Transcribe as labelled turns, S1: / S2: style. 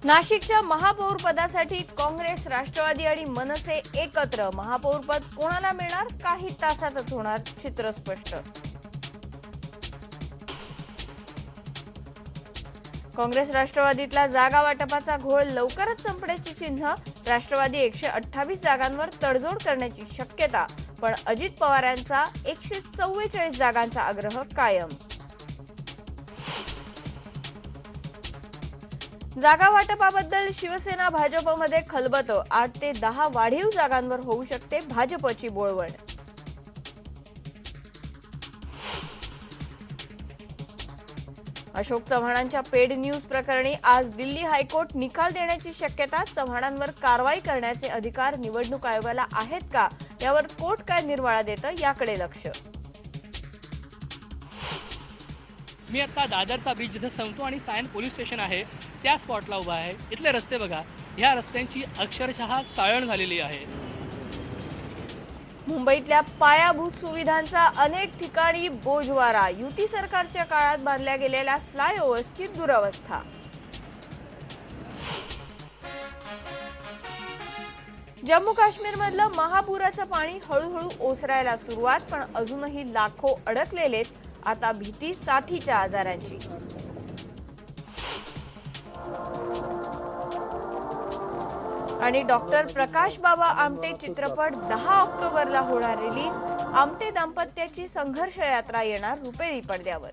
S1: नाशिकच्या महापौर पदासाठी काँग्रेस, राष्ट्रवादी आणि मनसे एकत्र। महापौर पद कोणाला मिळणार? काही तासातच होणार चित्र स्पष्ट। काँग्रेस राष्ट्रवादीतला जागा वाटपाचा घोळ लवकरच संपण्याची चिन्ह। राष्ट्रवादी 128 जागांवर तडजोड करण्याची शक्यता, पण अजित पवारांचा 144 जागांचा आग्रह कायम। जागा वाटपाबद्दल शिवसेना भाजपमध्ये खलबत। 8 ते 10 वाढीव जागांवर होऊ शकते भाजपची बोळवण। अशोक चव्हाणांच्या पेड न्यूज प्रकरणी आज दिल्ली हायकोर्ट निकाल देण्याची शक्यता। चव्हाणांवर कारवाई करण्याचे अधिकार निवडणूक आयोगाला आहेत का, यावर कोर्ट काय निर्वाळा देतं याकडे लक्ष।
S2: मी आता दादरचा ब्रिज जिथे संपतो आणि सायन पोलीस स्टेशन आहे त्या स्पॉटला उभा आहे। इथले रस्ते बघा, ह्या रस्त्यांची अक्षरशः चाळण झालेली आहे।
S1: मुंबईतल्या पायाभूत सुविधांचा अनेक ठिकाणी बोजवारा। युती सरकारच्या काळात बांधल्या गेलेल्या फ्लायओव्हर्सची दुरवस्था। जम्मू काश्मीरमधलं महापुराचं पाणी हळूहळू ओसरायला सुरुवात, पण अजूनही लाखो अडकलेलेच। आता भीती साथीच्या आजारांची। आणि डॉक्टर प्रकाश बाबा आमटे चित्रपट 10 ऑक्टोबरला होणार रिलीज। आमटे दाम्पत्याची संघर्ष यात्रा येणार रुपेरी पडद्यावर।